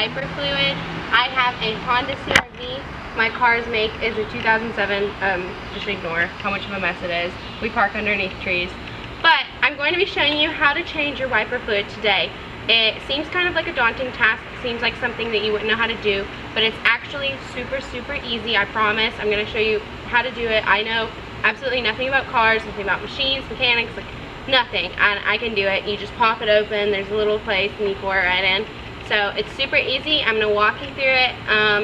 wiper fluid. I have a Honda CRV. My car's make is a 2007. Just ignore how much of a mess it is. We park underneath trees. But I'm going to be showing you how to change your wiper fluid today. It seems kind of like a daunting task. It seems like something that you wouldn't know how to do, but it's actually super easy, I promise. I'm going to show you how to do it. I know absolutely nothing about cars, nothing about machines, mechanics, like nothing, and I can do it. You just pop it open, there's a little place, and you pour it right in. So it's super easy. I'm going to walk you through it.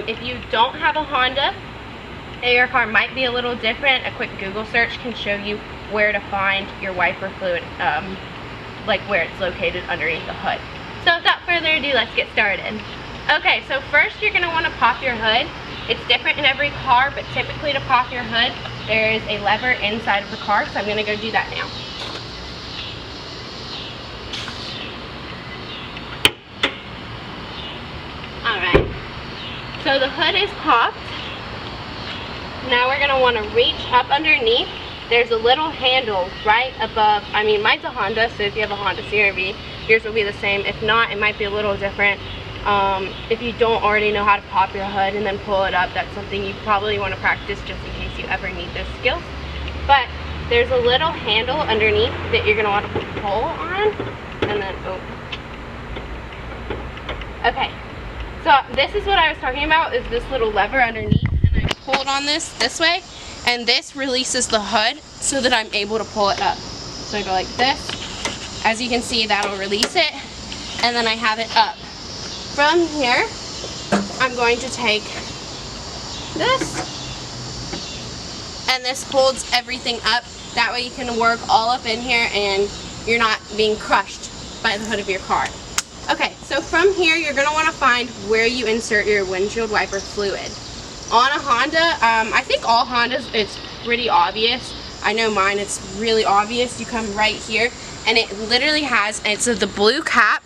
If you don't have a Honda, your car might be a little different. A quick Google search can show you where to find your wiper fluid, like where it's located underneath the hood. So without further ado, let's get started. Okay, so first you're going to want to pop your hood. It's different in every car, but typically to pop your hood, there is a lever inside of the car, so I'm going to go do that now. Alright, so the hood is popped. Now we're going to want to reach up underneath. There's a little handle right above. I mean, mine's a Honda, so if you have a Honda CRV, yours will be the same. If not, it might be a little different. If you don't already know how to pop your hood and then pull it up, that's something you probably want to practice just in case you ever need those skills. But there's a little handle underneath that you're going to want to pull on, and then, oh. Okay, so this is what I was talking about, is this little lever underneath, and I pulled on this way, and this releases the hood so that I'm able to pull it up. So I go like this. As you can see, that'll release it, and then I have it up. From here, I'm going to take this, and this holds everything up. That way you can work all up in here and you're not being crushed by the hood of your car. Okay, so from here, you're going to want to find where you insert your windshield wiper fluid. On a Honda, I think all Hondas, it's pretty obvious. I know mine, it's really obvious. You come right here, and it literally has, it's the blue cap.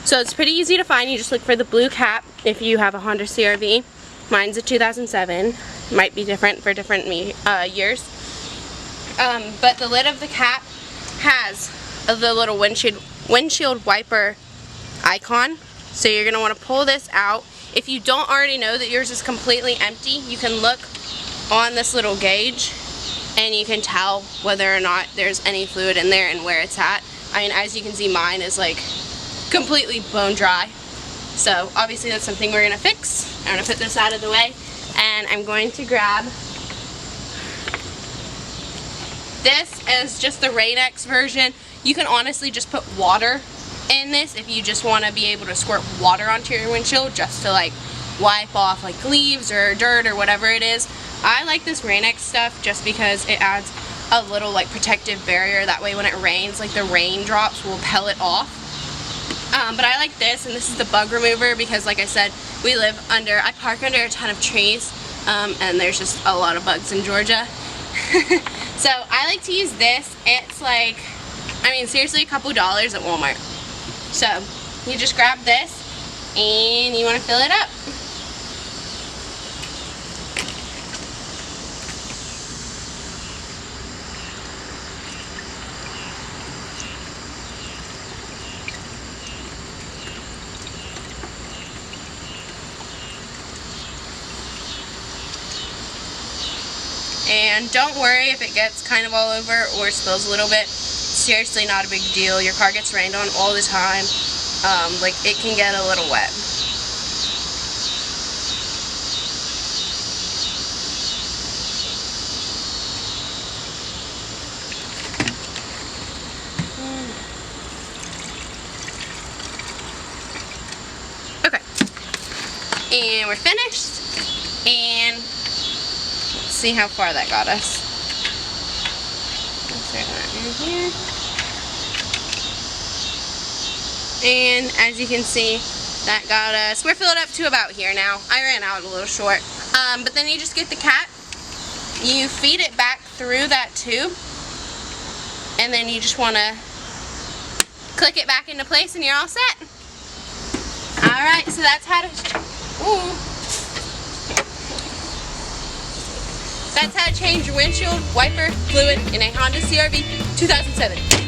So it's pretty easy to find. You just look for the blue cap if you have a Honda CRV. Mine's a 2007. Might be different for different years. But the lid of the cap has the little windshield wiper icon. So you're going to want to pull this out. If you don't already know that yours is completely empty, you can look on this little gauge and you can tell whether or not there's any fluid in there and where it's at. I mean, as you can see, mine is like completely bone dry. So obviously that's something we're going to fix. I'm going to put this out of the way, and I'm going to grab this as just the Rain-X version. You can honestly just put water in this if you just want to be able to squirt water onto your windshield just to like wipe off like leaves or dirt or whatever it is. I like this Rain-X stuff just because it adds a little like protective barrier. That way when it rains, like the raindrops will pellet off. But I like this, and this is the bug remover because, like I said, I park under a ton of trees, and there's just a lot of bugs in Georgia. So I like to use this. It's like, I mean, seriously, a couple dollars at Walmart. So you just grab this, and you want to fill it up. And don't worry if it gets kind of all over or spills a little bit. Seriously, not a big deal. Your car gets rained on all the time. Like, it can get a little wet. Okay. And we're finished. And see how far that got us. Insert that in here. And as you can see, that got us, we're filled up to about here now. I ran out a little short. But then you just get the cap, you feed it back through that tube, and then you just want to click it back into place and you're all set. Alright, so that's how to, that's how to change your windshield wiper fluid in a Honda CRV 2007.